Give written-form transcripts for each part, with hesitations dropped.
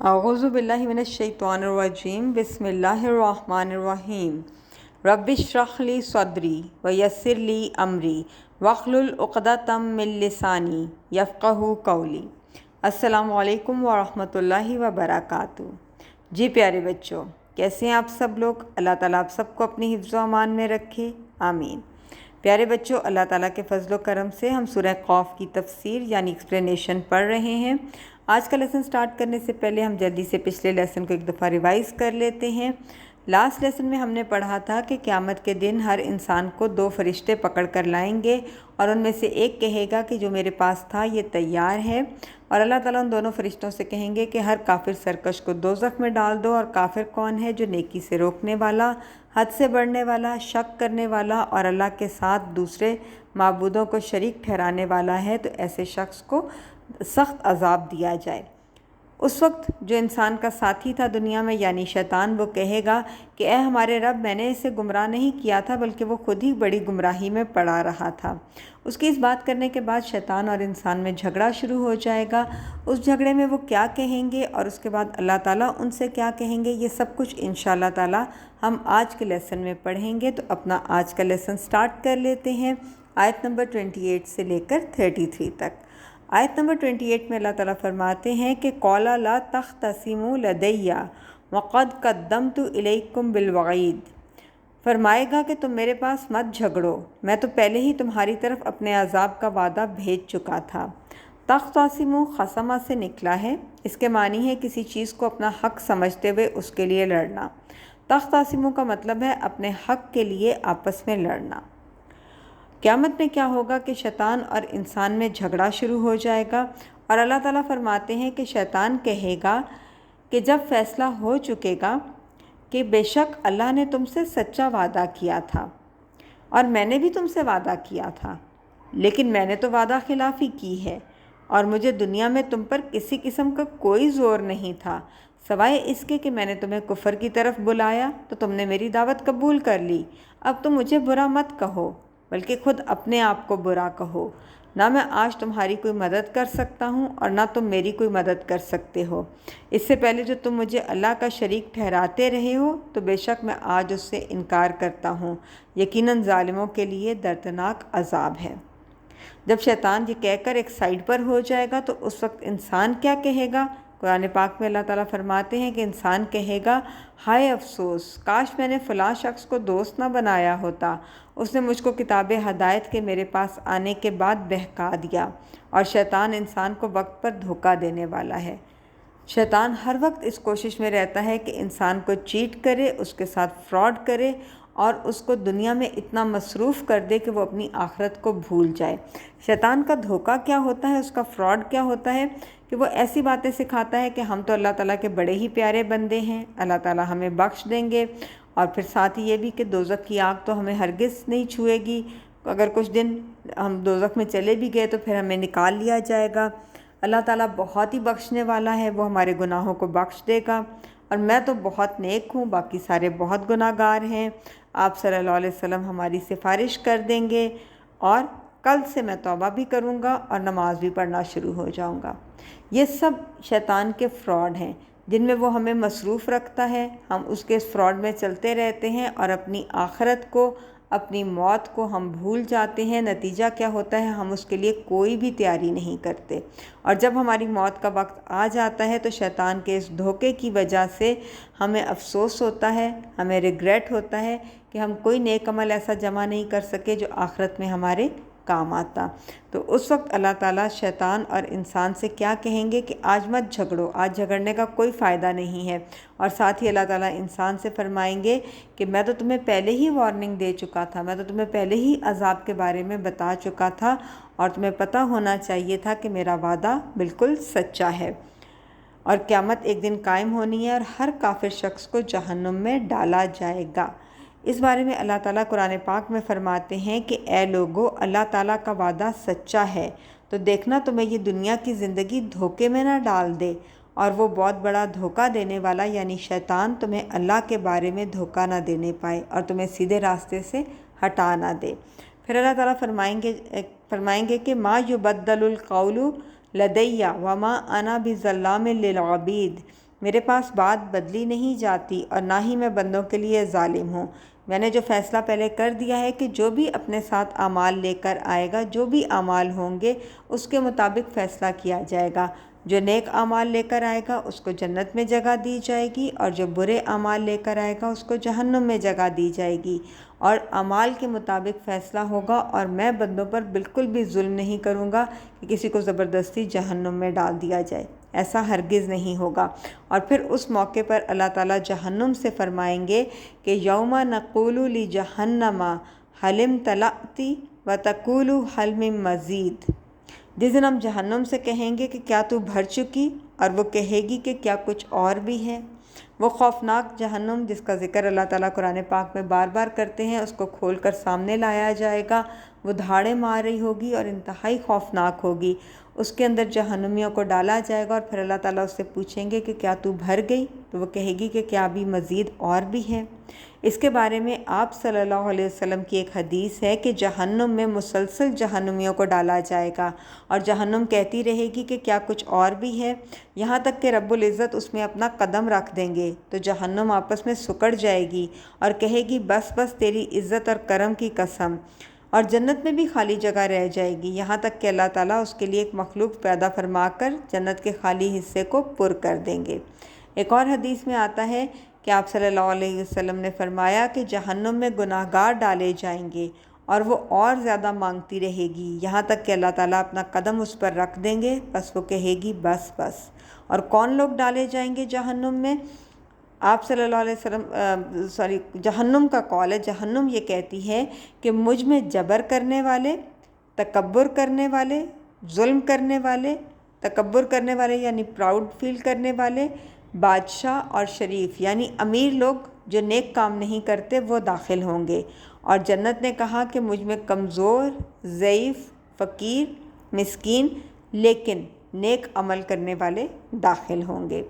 اعوذ باللہ من الشیطان الرجیم بسم اللہ الرحمن الرحیم رب اشرح لی صدری ویسر لی امری واحلل عقدۃ من لسانی یفقہوا قولی۔ السلام علیکم ورحمۃ اللہ وبرکاتہ۔ جی پیارے بچوں، کیسے ہیں آپ سب لوگ؟ اللہ تعالیٰ آپ سب کو اپنی حفظ و امان میں رکھے، آمین۔ پیارے بچوں، اللہ تعالیٰ کے فضل و کرم سے ہم سورہ قاف کی تفسیر یعنی ایکسپلینیشن پڑھ رہے ہیں۔ آج کا لیسن سٹارٹ کرنے سے پہلے ہم جلدی سے پچھلے لیسن کو ایک دفعہ ریوائز کر لیتے ہیں۔ لاسٹ لیسن میں ہم نے پڑھا تھا کہ قیامت کے دن ہر انسان کو دو فرشتے پکڑ کر لائیں گے اور ان میں سے ایک کہے گا کہ جو میرے پاس تھا یہ تیار ہے، اور اللہ تعالیٰ ان دونوں فرشتوں سے کہیں گے کہ ہر کافر سرکش کو دوزخ میں ڈال دو۔ اور کافر کون ہے؟ جو نیکی سے روکنے والا، حد سے بڑھنے والا، شک کرنے والا اور اللہ کے ساتھ دوسرے معبودوں کو شریک ٹھہرانے والا ہے، تو ایسے شخص کو سخت عذاب دیا جائے۔ اس وقت جو انسان کا ساتھی تھا دنیا میں یعنی شیطان، وہ کہے گا کہ اے ہمارے رب، میں نے اسے گمراہ نہیں کیا تھا بلکہ وہ خود ہی بڑی گمراہی میں پڑا رہا تھا۔ اس کی اس بات کرنے کے بعد شیطان اور انسان میں جھگڑا شروع ہو جائے گا۔ اس جھگڑے میں وہ کیا کہیں گے اور اس کے بعد اللہ تعالیٰ ان سے کیا کہیں گے، یہ سب کچھ انشاءاللہ تعالیٰ ہم آج کے لیسن میں پڑھیں گے۔ تو اپنا آج کا لیسن سٹارٹ کر لیتے ہیں آیت نمبر 28 سے لے کر 33 تک۔ آیت نمبر 28 میں اللہ تعالیٰ فرماتے ہیں کہ قَالَ لَا تَخْتَصِمُوا لَدَيَّ وَقَدْ قَدَّمْتُ إِلَيْكُمْ بِالْوَعِيدِ۔ فرمائے گا کہ تم میرے پاس مت جھگڑو، میں تو پہلے ہی تمہاری طرف اپنے عذاب کا وعدہ بھیج چکا تھا۔ تختصموا خصمہ سے نکلا ہے، اس کے معنی ہے کسی چیز کو اپنا حق سمجھتے ہوئے اس کے لیے لڑنا۔ تختصموا کا مطلب ہے اپنے حق کے لیے آپس میں لڑنا۔ قیامت میں کیا ہوگا کہ شیطان اور انسان میں جھگڑا شروع ہو جائے گا، اور اللہ تعالیٰ فرماتے ہیں کہ شیطان کہے گا کہ جب فیصلہ ہو چکے گا کہ بے شک اللہ نے تم سے سچا وعدہ کیا تھا اور میں نے بھی تم سے وعدہ کیا تھا، لیکن میں نے تو وعدہ خلافی کی ہے اور مجھے دنیا میں تم پر کسی قسم کا کوئی زور نہیں تھا سوائے اس کے کہ میں نے تمہیں کفر کی طرف بلایا تو تم نے میری دعوت قبول کر لی۔ اب تم مجھے برا مت کہو بلکہ خود اپنے آپ کو برا کہو۔ نہ میں آج تمہاری کوئی مدد کر سکتا ہوں اور نہ تم میری کوئی مدد کر سکتے ہو۔ اس سے پہلے جو تم مجھے اللہ کا شریک ٹھہراتے رہے ہو تو بے شک میں آج اس سے انکار کرتا ہوں، یقیناً ظالموں کے لیے دردناک عذاب ہے۔ جب شیطان یہ کہہ کر ایک سائڈ پر ہو جائے گا تو اس وقت انسان کیا کہے گا؟ قرآن پاک میں اللہ تعالیٰ فرماتے ہیں کہ انسان کہے گا، ہائے افسوس، کاش میں نے فلاں شخص کو دوست نہ بنایا ہوتا، اس نے مجھ کو کتاب ہدایت کے میرے پاس آنے کے بعد بہکا دیا۔ اور شیطان انسان کو وقت پر دھوکہ دینے والا ہے۔ شیطان ہر وقت اس کوشش میں رہتا ہے کہ انسان کو چیٹ کرے، اس کے ساتھ فراڈ کرے اور اس کو دنیا میں اتنا مصروف کر دے کہ وہ اپنی آخرت کو بھول جائے۔ شیطان کا دھوکہ کیا ہوتا ہے، اس کا فراڈ کیا ہوتا ہے کہ وہ ایسی باتیں سکھاتا ہے کہ ہم تو اللہ تعالیٰ کے بڑے ہی پیارے بندے ہیں، اللہ تعالیٰ ہمیں بخش دیں گے، اور پھر ساتھ ہی یہ بھی کہ دوزخ کی آگ تو ہمیں ہرگز نہیں چھوئے گی، اگر کچھ دن ہم دوزخ میں چلے بھی گئے تو پھر ہمیں نکال لیا جائے گا۔ اللہ تعالیٰ بہت ہی بخشنے والا ہے، وہ ہمارے گناہوں کو بخش دے گا، اور میں تو بہت نیک ہوں، باقی سارے بہت گناہ گار ہیں، آپ صلی اللہ علیہ وسلم ہماری سفارش کر دیں گے، اور کل سے میں توبہ بھی کروں گا اور نماز بھی پڑھنا شروع ہو جاؤں گا۔ یہ سب شیطان کے فراڈ ہیں جن میں وہ ہمیں مصروف رکھتا ہے، ہم اس کے فراڈ میں چلتے رہتے ہیں اور اپنی آخرت کو، اپنی موت کو ہم بھول جاتے ہیں۔ نتیجہ کیا ہوتا ہے؟ ہم اس کے لیے کوئی بھی تیاری نہیں کرتے، اور جب ہماری موت کا وقت آ جاتا ہے تو شیطان کے اس دھوکے کی وجہ سے ہمیں افسوس ہوتا ہے، ہمیں ریگریٹ ہوتا ہے کہ ہم کوئی نیک عمل ایسا جمع نہیں کر سکے جو آخرت میں ہمارے کام آتا۔ تو اس وقت اللہ تعالیٰ شیطان اور انسان سے کیا کہیں گے کہ آج مت جھگڑو، آج جھگڑنے کا کوئی فائدہ نہیں ہے، اور ساتھ ہی اللہ تعالیٰ انسان سے فرمائیں گے کہ میں تو تمہیں پہلے ہی وارننگ دے چکا تھا، میں تو تمہیں پہلے ہی عذاب کے بارے میں بتا چکا تھا، اور تمہیں پتہ ہونا چاہیے تھا کہ میرا وعدہ بالکل سچا ہے، اور قیامت ایک دن قائم ہونی ہے اور ہر کافر شخص کو جہنم میں ڈالا جائے گا۔ اس بارے میں اللہ تعالیٰ قرآن پاک میں فرماتے ہیں کہ اے لوگو، اللہ تعالیٰ کا وعدہ سچا ہے، تو دیکھنا تمہیں یہ دنیا کی زندگی دھوکے میں نہ ڈال دے، اور وہ بہت بڑا دھوکہ دینے والا یعنی شیطان تمہیں اللہ کے بارے میں دھوکہ نہ دینے پائے اور تمہیں سیدھے راستے سے ہٹا نہ دے۔ پھر اللہ تعالیٰ فرمائیں گے کہ ما یبدل القول لدی وما انا بظلام للعبید، میرے پاس بات بدلی نہیں جاتی اور نہ ہی میں بندوں کے لیے ظالم ہوں۔ میں نے جو فیصلہ پہلے کر دیا ہے کہ جو بھی اپنے ساتھ اعمال لے کر آئے گا، جو بھی اعمال ہوں گے اس کے مطابق فیصلہ کیا جائے گا۔ جو نیک اعمال لے کر آئے گا اس کو جنت میں جگہ دی جائے گی، اور جو برے اعمال لے کر آئے گا اس کو جہنم میں جگہ دی جائے گی، اور اعمال کے مطابق فیصلہ ہوگا۔ اور میں بندوں پر بالکل بھی ظلم نہیں کروں گا کہ کسی کو زبردستی جہنم میں ڈال دیا جائے، ایسا ہرگز نہیں ہوگا۔ اور پھر اس موقع پر اللہ تعالیٰ جہنم سے فرمائیں گے کہ یوم نقول لجہنم هل امتلأت وتقول هل من مزید، جس دن ہم جہنم سے کہیں گے کہ کیا تو بھر چکی، اور وہ کہے گی کہ کیا کچھ اور بھی ہے۔ وہ خوفناک جہنم جس کا ذکر اللہ تعالیٰ قرآن پاک میں بار بار کرتے ہیں، اس کو کھول کر سامنے لایا جائے گا۔ وہ دھاڑے مار رہی ہوگی اور انتہائی خوفناک ہوگی۔ اس کے اندر جہنمیوں کو ڈالا جائے گا، اور پھر اللہ تعالیٰ اس سے پوچھیں گے کہ کیا تو بھر گئی، تو وہ کہے گی کہ کیا ابھی مزید اور بھی ہے۔ اس کے بارے میں آپ صلی اللہ علیہ وسلم کی ایک حدیث ہے کہ جہنم میں مسلسل جہنمیوں کو ڈالا جائے گا، اور جہنم کہتی رہے گی کہ کیا کچھ اور بھی ہے، یہاں تک کہ رب العزت اس میں اپنا قدم رکھ دیں گے تو جہنم آپس میں سکڑ جائے گی اور کہے گی بس بس تیری عزت اور کرم کی قسم، اور جنت میں بھی خالی جگہ رہ جائے گی، یہاں تک کہ اللہ تعالیٰ اس کے لیے ایک مخلوق پیدا فرما کر جنت کے خالی حصے کو پر کر دیں گے۔ ایک اور حدیث میں آتا ہے کہ آپ صلی اللہ علیہ وسلم نے فرمایا کہ جہنم میں گناہگار ڈالے جائیں گے، اور وہ اور زیادہ مانگتی رہے گی، یہاں تک کہ اللہ تعالیٰ اپنا قدم اس پر رکھ دیں گے، بس وہ کہے گی بس بس۔ اور کون لوگ ڈالے جائیں گے جہنم میں؟ آپ صلی اللہ علیہ وسلم جہنم کا قول ہے، جہنم یہ کہتی ہے کہ مجھ میں جبر کرنے والے، تکبر کرنے والے، ظلم کرنے والے، تکبر کرنے والے یعنی پراؤڈ فیل کرنے والے، بادشاہ اور شریف یعنی امیر لوگ جو نیک کام نہیں کرتے وہ داخل ہوں گے۔ اور جنت نے کہا کہ مجھ میں کمزور، ضعیف، فقیر، مسکین لیکن نیک عمل کرنے والے داخل ہوں گے۔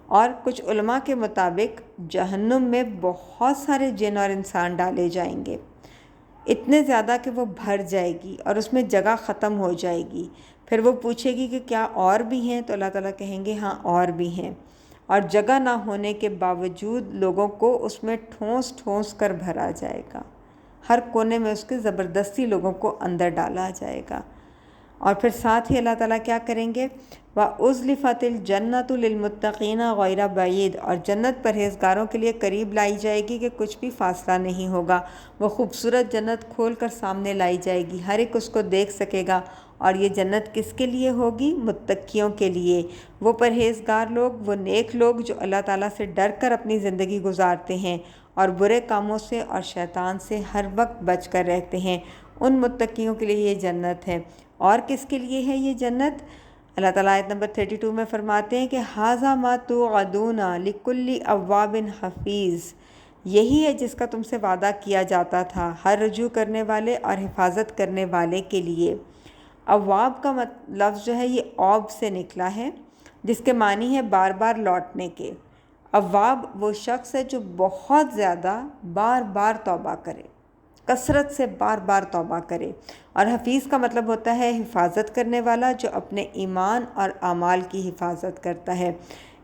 اور کچھ علماء کے مطابق جہنم میں بہت سارے جن اور انسان ڈالے جائیں گے، اتنے زیادہ کہ وہ بھر جائے گی اور اس میں جگہ ختم ہو جائے گی۔ پھر وہ پوچھے گی کہ کیا اور بھی ہیں، تو اللہ تعالیٰ کہیں گے ہاں اور بھی ہیں، اور جگہ نہ ہونے کے باوجود لوگوں کو اس میں ٹھونس ٹھونس کر بھرا جائے گا، ہر کونے میں اس کے زبردستی لوگوں کو اندر ڈالا جائے گا۔ اور پھر ساتھ ہی اللہ تعالیٰ کیا کریں گے، وَأُزْلِفَتِ الْجَنَّةُ لِلْمُتَّقِينَ غَيْرَ بَعِيدٍ، اور جنت پرہیزگاروں کے لیے قریب لائی جائے گی کہ کچھ بھی فاصلہ نہیں ہوگا۔ وہ خوبصورت جنت کھول کر سامنے لائی جائے گی، ہر ایک اس کو دیکھ سکے گا۔ اور یہ جنت کس کے لیے ہوگی؟ متقیوں کے لیے، وہ پرہیزگار لوگ، وہ نیک لوگ جو اللہ تعالیٰ سے ڈر کر اپنی زندگی گزارتے ہیں اور برے کاموں سے اور شیطان سے ہر وقت بچ کر رہتے ہیں، ان متقیوں کے لیے یہ جنت ہے۔ اور کس کے لیے ہے یہ جنت؟ اللہ تعالیٰ آیت نمبر 32 میں فرماتے ہیں کہ ھذا ما توعدون لکل اواب حفیظ، یہی ہے جس کا تم سے وعدہ کیا جاتا تھا ہر رجوع کرنے والے اور حفاظت کرنے والے کے لیے۔ اواب کا لفظ جو ہے یہ اوب سے نکلا ہے، جس کے معنی ہے بار بار لوٹنے کے۔ اواب وہ شخص ہے جو بہت زیادہ بار بار توبہ کرے، کثرت سے بار بار توبہ کرے۔ اور حفیظ کا مطلب ہوتا ہے حفاظت کرنے والا، جو اپنے ایمان اور اعمال کی حفاظت کرتا ہے۔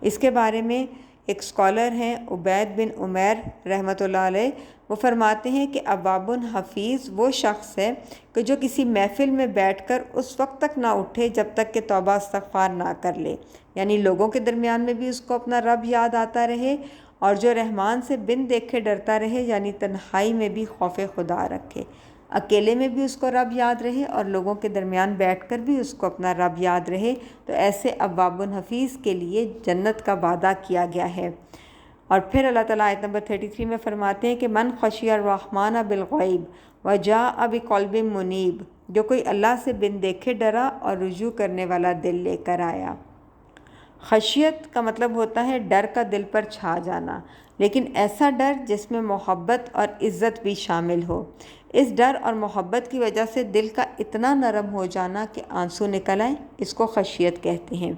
اس کے بارے میں ایک اسکالر ہیں عبید بن عمیر رحمۃ اللہ علیہ، وہ فرماتے ہیں کہ اواب حفیظ وہ شخص ہے کہ جو کسی محفل میں بیٹھ کر اس وقت تک نہ اٹھے جب تک کہ توبہ استغفار نہ کر لے، یعنی لوگوں کے درمیان میں بھی اس کو اپنا رب یاد آتا رہے، اور جو رحمان سے بن دیکھے ڈرتا رہے، یعنی تنہائی میں بھی خوف خدا رکھے، اکیلے میں بھی اس کو رب یاد رہے اور لوگوں کے درمیان بیٹھ کر بھی اس کو اپنا رب یاد رہے، تو ایسے اواب حفیظ کے لیے جنت کا وعدہ کیا گیا ہے۔ اور پھر اللہ تعالیٰ آیت نمبر 33 میں فرماتے ہیں کہ من خشی الرحمن بالغیب وجاء بقلب منیب، جو کوئی اللہ سے بن دیکھے ڈرا اور رجوع کرنے والا دل لے کر آیا۔ خشیت کا مطلب ہوتا ہے ڈر کا دل پر چھا جانا، لیکن ایسا ڈر جس میں محبت اور عزت بھی شامل ہو۔ اس ڈر اور محبت کی وجہ سے دل کا اتنا نرم ہو جانا کہ آنسو نکل آئیں، اس کو خشیت کہتے ہیں۔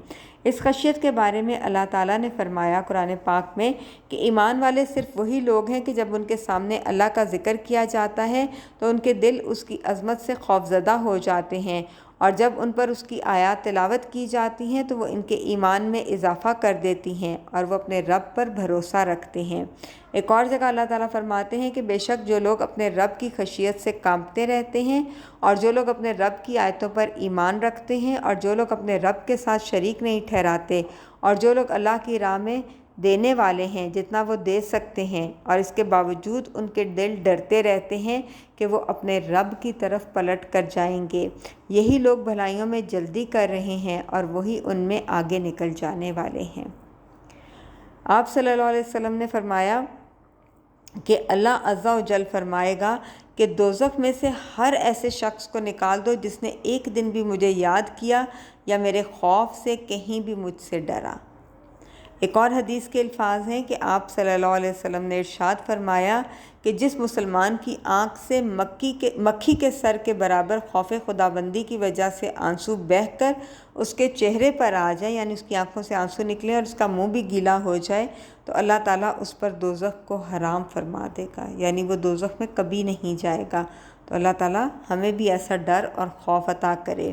اس خشیت کے بارے میں اللہ تعالیٰ نے فرمایا قرآن پاک میں کہ ایمان والے صرف وہی لوگ ہیں کہ جب ان کے سامنے اللہ کا ذکر کیا جاتا ہے تو ان کے دل اس کی عظمت سے خوفزدہ ہو جاتے ہیں، اور جب ان پر اس کی آیات تلاوت کی جاتی ہیں تو وہ ان کے ایمان میں اضافہ کر دیتی ہیں اور وہ اپنے رب پر بھروسہ رکھتے ہیں۔ ایک اور جگہ اللہ تعالیٰ فرماتے ہیں کہ بے شک جو لوگ اپنے رب کی خشیت سے کانپتے رہتے ہیں اور جو لوگ اپنے رب کی آیتوں پر ایمان رکھتے ہیں اور جو لوگ اپنے رب کے ساتھ شریک نہیں ٹھہراتے اور جو لوگ اللہ کی راہ میں دینے والے ہیں جتنا وہ دے سکتے ہیں اور اس کے باوجود ان کے دل ڈرتے رہتے ہیں کہ وہ اپنے رب کی طرف پلٹ کر جائیں گے، یہی لوگ بھلائیوں میں جلدی کر رہے ہیں اور وہی ان میں آگے نکل جانے والے ہیں۔ آپ صلی اللہ علیہ وسلم نے فرمایا کہ اللہ عز و جل فرمائے گا کہ دوزخ میں سے ہر ایسے شخص کو نکال دو جس نے ایک دن بھی مجھے یاد کیا یا میرے خوف سے کہیں بھی مجھ سے ڈرا۔ ایک اور حدیث کے الفاظ ہیں کہ آپ صلی اللہ علیہ وسلم نے ارشاد فرمایا کہ جس مسلمان کی آنکھ سے مکھی کے سر کے برابر خوف خداوندی کی وجہ سے آنسو بہہ کر اس کے چہرے پر آ جائے، یعنی اس کی آنکھوں سے آنسو نکلے اور اس کا منہ بھی گیلا ہو جائے، تو اللہ تعالیٰ اس پر دوزخ کو حرام فرما دے گا، یعنی وہ دوزخ میں کبھی نہیں جائے گا۔ تو اللہ تعالیٰ ہمیں بھی ایسا ڈر اور خوف عطا کرے۔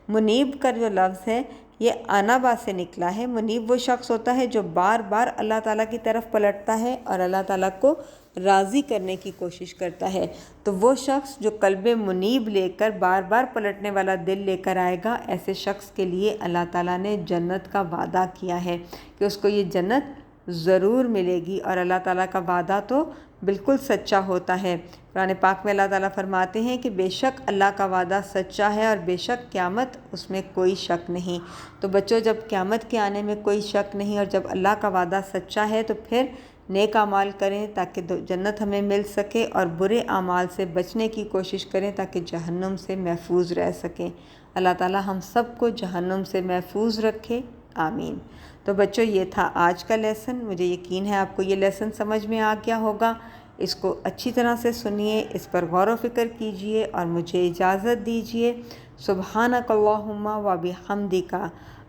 منیب کا جو لفظ ہے یہ انابا سے نکلا ہے۔ منیب وہ شخص ہوتا ہے جو بار بار اللہ تعالیٰ کی طرف پلٹتا ہے اور اللہ تعالیٰ کو راضی کرنے کی کوشش کرتا ہے۔ تو وہ شخص جو قلب منیب لے کر بار بار پلٹنے والا دل لے کر آئے گا، ایسے شخص کے لیے اللہ تعالیٰ نے جنت کا وعدہ کیا ہے کہ اس کو یہ جنت ضرور ملے گی، اور اللہ تعالیٰ کا وعدہ تو بالکل سچا ہوتا ہے۔ قرآن پاک میں اللہ تعالیٰ فرماتے ہیں کہ بے شک اللہ کا وعدہ سچا ہے اور بے شک قیامت اس میں کوئی شک نہیں۔ تو بچوں، جب قیامت کے آنے میں کوئی شک نہیں اور جب اللہ کا وعدہ سچا ہے تو پھر نیک اعمال کریں تاکہ جنت ہمیں مل سکے، اور برے اعمال سے بچنے کی کوشش کریں تاکہ جہنم سے محفوظ رہ سکیں۔ اللہ تعالیٰ ہم سب کو جہنم سے محفوظ رکھے، آمین۔ تو بچوں، یہ تھا آج کا لیسن۔ مجھے یقین ہے آپ کو یہ لیسن سمجھ میں آ گیا ہوگا۔ اس کو اچھی طرح سے سنیے، اس پر غور و فکر کیجئے اور مجھے اجازت دیجئے۔ سبحانک اللہم و بحمدک،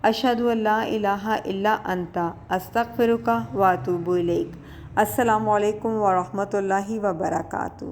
اشہد ان لا الہ الا انت، استغفرک و اتوب الیک۔ السلام علیکم ورحمۃ اللہ وبرکاتہ۔